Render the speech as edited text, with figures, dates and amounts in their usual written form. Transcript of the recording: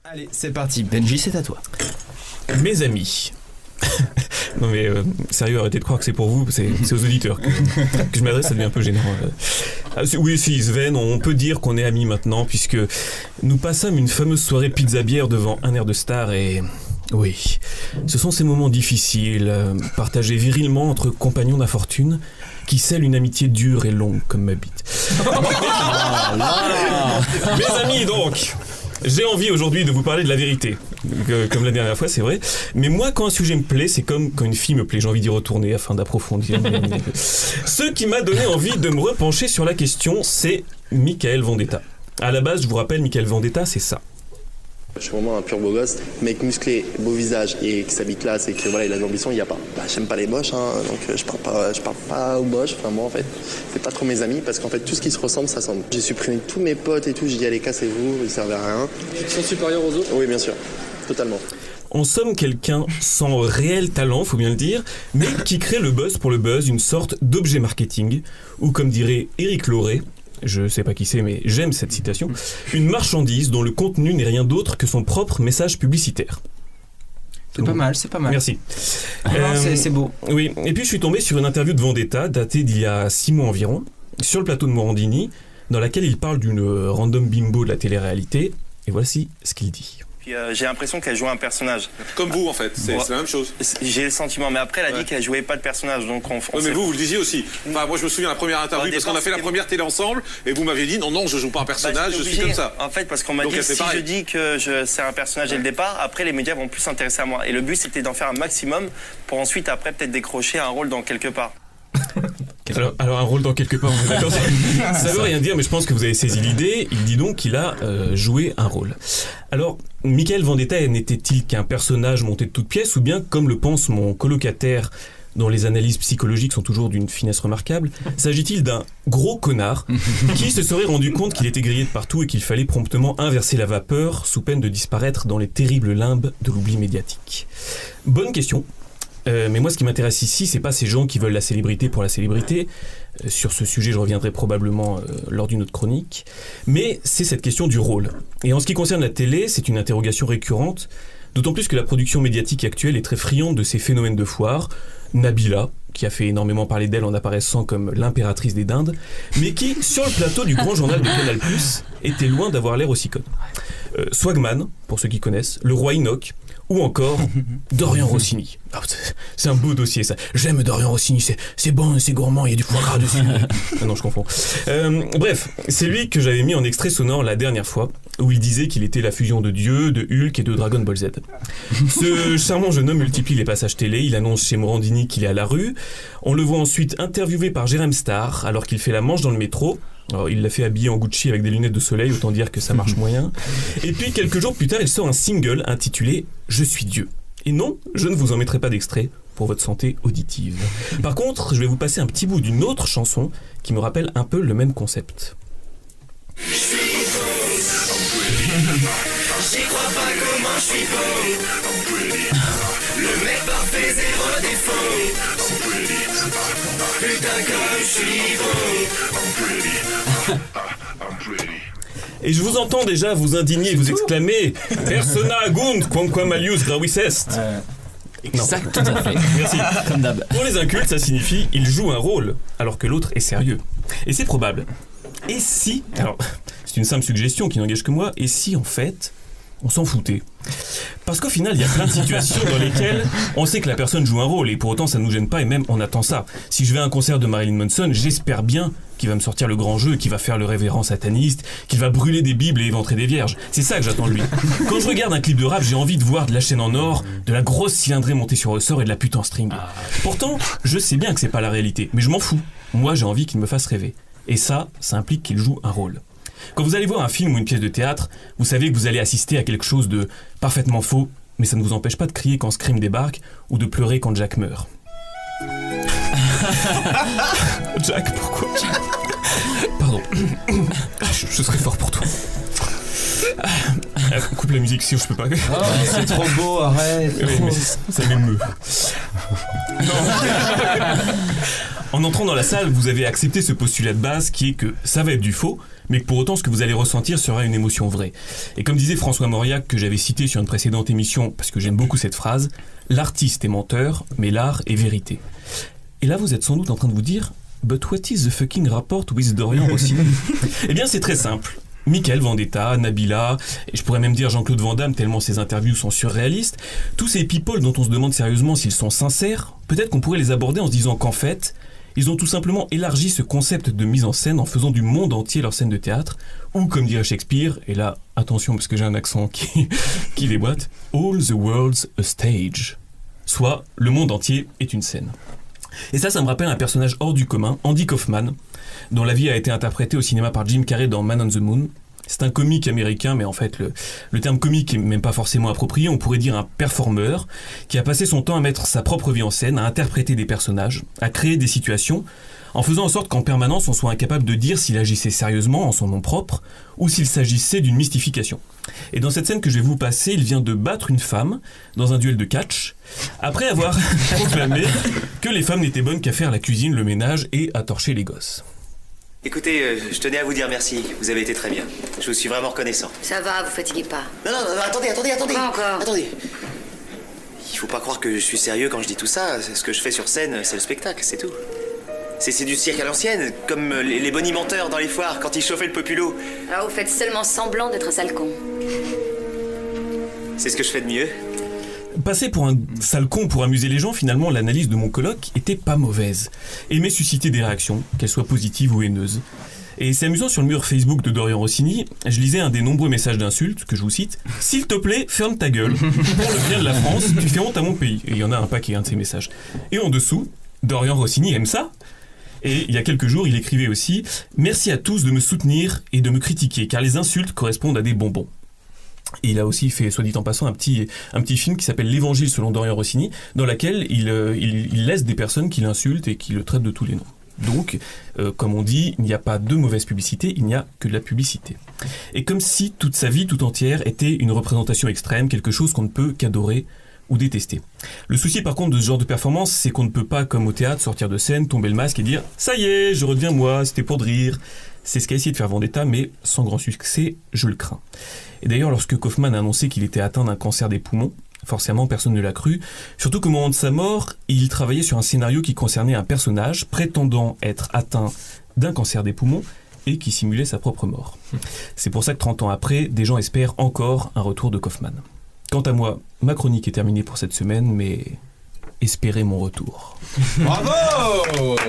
Allez, c'est parti. Benji, c'est à toi. Mes amis. Non mais sérieux, arrêtez de croire que c'est pour vous, c'est aux auditeurs que je m'adresse, ça devient un peu gênant. Oui, si Sven, on peut dire qu'on est amis maintenant, puisque nous passâmes une fameuse soirée pizza-bière devant un air de star et... Oui, ce sont ces moments difficiles, partagés virilement entre compagnons d'infortune, qui scellent une amitié dure et longue comme ma bite. Mes amis, donc, j'ai envie aujourd'hui de vous parler de la vérité, comme la dernière fois, c'est vrai. Mais moi, quand un sujet me plaît, c'est comme quand une fille me plaît, j'ai envie d'y retourner afin d'approfondir. Ce qui m'a donné envie de me repencher sur la question, c'est Michael Vendetta. À la base, je vous rappelle, Michael Vendetta, c'est ça. Je suis vraiment un pur beau gosse, mec musclé, beau visage et qui s'habille classe et que voilà, il a de l'ambition, il n'y a pas. J'aime pas les moches, hein, donc je parle pas aux moches. Enfin moi en fait, c'est pas trop mes amis parce qu'en fait tout ce qui se ressemble, ça semble. J'ai supprimé tous mes potes et tout, j'ai dit allez cassez-vous, ils servent à rien. Ils sont supérieurs aux autres ? Oui bien sûr, totalement. En somme, quelqu'un sans réel talent, faut bien le dire, mais qui crée le buzz pour le buzz, une sorte d'objet marketing, ou comme dirait Éric Lauré, je sais pas qui c'est, mais j'aime cette citation, une marchandise dont le contenu n'est rien d'autre que son propre message publicitaire. C'est pas mal, c'est pas mal. Merci. C'est beau. Oui, et puis je suis tombé sur une interview de Vendetta, datée d'il y a 6 mois environ, sur le plateau de Morandini, dans laquelle il parle d'une random bimbo de la télé-réalité, et voici ce qu'il dit. J'ai l'impression qu'elle jouait un personnage. Comme vous en fait, c'est la même chose. J'ai le sentiment, mais après elle a dit qu'elle jouait pas de personnage, donc on mais vous le disiez aussi. Enfin, moi je me souviens de la première interview parce qu'on a fait la première télé ensemble et vous m'aviez dit non, je joue pas un personnage, je suis comme ça. En fait, parce qu'on m'a dit que si je dis que c'est un personnage dès le départ, après les médias vont plus s'intéresser à moi. Et le but c'était d'en faire un maximum pour ensuite après peut-être décrocher un rôle dans quelque part. Alors un rôle dans quelque part, on est d'accord. Ça veut rien dire, mais je pense que vous avez saisi l'idée. Il dit donc qu'il a joué un rôle. Alors, Michael Vendetta n'était-il qu'un personnage monté de toutes pièces, ou bien, comme le pense mon colocataire, dont les analyses psychologiques sont toujours d'une finesse remarquable, s'agit-il d'un gros connard qui se serait rendu compte qu'il était grillé de partout et qu'il fallait promptement inverser la vapeur sous peine de disparaître dans les terribles limbes de l'oubli médiatique? Bonne question. Mais moi, ce qui m'intéresse ici, c'est pas ces gens qui veulent la célébrité pour la célébrité. Sur ce sujet, je reviendrai probablement lors d'une autre chronique. Mais c'est cette question du rôle. Et en ce qui concerne la télé, c'est une interrogation récurrente, d'autant plus que la production médiatique actuelle est très friande de ces phénomènes de foire. Nabila, qui a fait énormément parler d'elle en apparaissant comme l'impératrice des dindes, mais qui, sur le plateau du grand journal de Canal+, était loin d'avoir l'air aussi conne. Swagman, pour ceux qui connaissent, le roi Enoch, ou encore Dorian Rossini. Ah, c'est un beau dossier ça. J'aime Dorian Rossini, c'est bon, c'est gourmand, il y a du foie gras dessus. Ah non, je confonds. Bref, c'est lui que j'avais mis en extrait sonore la dernière fois, où il disait qu'il était la fusion de Dieu, de Hulk et de Dragon Ball Z. Ce charmant jeune homme multiplie les passages télé, il annonce chez Morandini qu'il est à la rue. On le voit ensuite interviewé par Jérém Star, alors qu'il fait la manche dans le métro. Alors, il l'a fait habillé en Gucci avec des lunettes de soleil, autant dire que ça marche moyen. Et puis, quelques jours plus tard, il sort un single intitulé « Je suis Dieu ». Et non, je ne vous en mettrai pas d'extrait pour votre santé auditive. Par contre, je vais vous passer un petit bout d'une autre chanson qui me rappelle un peu le même concept. J'y crois pas comment je suis beau. Le mec parfait, zéro défaut. Putain comme je suis beau. Et je vous entends déjà vous indigner et vous exclamer « Persona agunt quamquam alius gravis est ». Exact, tout à fait. Merci. Comme d'hab. Pour les incultes, ça signifie « il joue un rôle », alors que l'autre est sérieux. Et c'est probable. Et si, alors c'est une simple suggestion qui n'engage que moi, et si en fait, on s'en foutait? Parce qu'au final, il y a plein de situations dans lesquelles on sait que la personne joue un rôle, et pour autant ça ne nous gêne pas, et même on attend ça. Si je vais à un concert de Marilyn Manson, j'espère bien qu'il va me sortir le grand jeu, qu'il va faire le révérend sataniste, qu'il va brûler des bibles et éventrer des vierges. C'est ça que j'attends de lui. Quand je regarde un clip de rap, j'ai envie de voir de la chaîne en or, de la grosse cylindrée montée sur ressort et de la pute en string. Pourtant, je sais bien que c'est pas la réalité, mais je m'en fous. Moi, j'ai envie qu'il me fasse rêver. Et ça implique qu'il joue un rôle. Quand vous allez voir un film ou une pièce de théâtre, vous savez que vous allez assister à quelque chose de parfaitement faux, mais ça ne vous empêche pas de crier quand Scream débarque ou de pleurer quand Jack meurt. Jack, pourquoi? Pardon. Je serais fort pour toi. Coupe la musique si je peux pas. Oh, c'est trop beau, arrête. Oui, mais ça m'émeut. En entrant dans la salle, vous avez accepté ce postulat de base qui est que ça va être du faux, mais que pour autant ce que vous allez ressentir sera une émotion vraie. Et comme disait François Mauriac, que j'avais cité sur une précédente émission, parce que j'aime beaucoup cette phrase, l'artiste est menteur, mais l'art est vérité. Et là vous êtes sans doute en train de vous dire, but what is the fucking rapport with Dorian Rossini? Eh bien c'est très simple. Mickaël Vendetta, Nabila, et je pourrais même dire Jean-Claude Van Damme tellement ses interviews sont surréalistes, tous ces people dont on se demande sérieusement s'ils sont sincères, peut-être qu'on pourrait les aborder en se disant qu'en fait, ils ont tout simplement élargi ce concept de mise en scène en faisant du monde entier leur scène de théâtre, ou comme dirait Shakespeare, et là, attention parce que j'ai un accent qui déboîte, all the world's a stage. Soit, le monde entier est une scène. Et ça me rappelle un personnage hors du commun, Andy Kaufman, dont la vie a été interprétée au cinéma par Jim Carrey dans Man on the Moon. C'est un comique américain, mais en fait, le terme comique est même pas forcément approprié. On pourrait dire un performeur qui a passé son temps à mettre sa propre vie en scène, à interpréter des personnages, à créer des situations, en faisant en sorte qu'en permanence, on soit incapable de dire s'il agissait sérieusement en son nom propre ou s'il s'agissait d'une mystification. Et dans cette scène que je vais vous passer, il vient de battre une femme dans un duel de catch, après avoir proclamé que les femmes n'étaient bonnes qu'à faire la cuisine, le ménage et à torcher les gosses. Écoutez, je tenais à vous dire merci. Vous avez été très bien. Je vous suis vraiment reconnaissant. Ça va, vous fatiguez pas. Non, attendez. Pas encore. Attendez. Il faut pas croire que je suis sérieux quand je dis tout ça. Ce que je fais sur scène, c'est le spectacle, c'est tout. C'est du cirque à l'ancienne, comme les bonimenteurs dans les foires quand ils chauffaient le populo. Alors vous faites seulement semblant d'être un sale con. C'est ce que je fais de mieux. Passer pour un sale con pour amuser les gens, finalement, l'analyse de mon coloc était pas mauvaise. Aimait susciter des réactions, qu'elles soient positives ou haineuses. Et c'est amusant, sur le mur Facebook de Dorian Rossini, je lisais un des nombreux messages d'insultes, que je vous cite, « S'il te plaît, ferme ta gueule. Pour le bien de la France, tu fais honte à mon pays. » Et il y en a un paquet, un de ces messages. Et en dessous, Dorian Rossini aime ça. Et il y a quelques jours, il écrivait aussi « Merci à tous de me soutenir et de me critiquer, car les insultes correspondent à des bonbons. » Et il a aussi fait, soit dit en passant, un petit film qui s'appelle L'Évangile selon Dorian Rossini, dans lequel il laisse des personnes qui l'insultent et qui le traitent de tous les noms. Donc, comme on dit, il n'y a pas de mauvaise publicité, il n'y a que de la publicité. Et comme si toute sa vie tout entière était une représentation extrême, quelque chose qu'on ne peut qu'adorer ou détester. Le souci par contre de ce genre de performance, c'est qu'on ne peut pas, comme au théâtre, sortir de scène, tomber le masque et dire « Ça y est, je redeviens moi, c'était pour de rire ». C'est ce qu'a essayé de faire Vendetta, mais sans grand succès, je le crains. Et d'ailleurs, lorsque Kaufman a annoncé qu'il était atteint d'un cancer des poumons, forcément personne ne l'a cru, surtout qu'au moment de sa mort, il travaillait sur un scénario qui concernait un personnage prétendant être atteint d'un cancer des poumons et qui simulait sa propre mort. C'est pour ça que 30 ans après, des gens espèrent encore un retour de Kaufman. Quant à moi, ma chronique est terminée pour cette semaine, mais espérez mon retour. Bravo!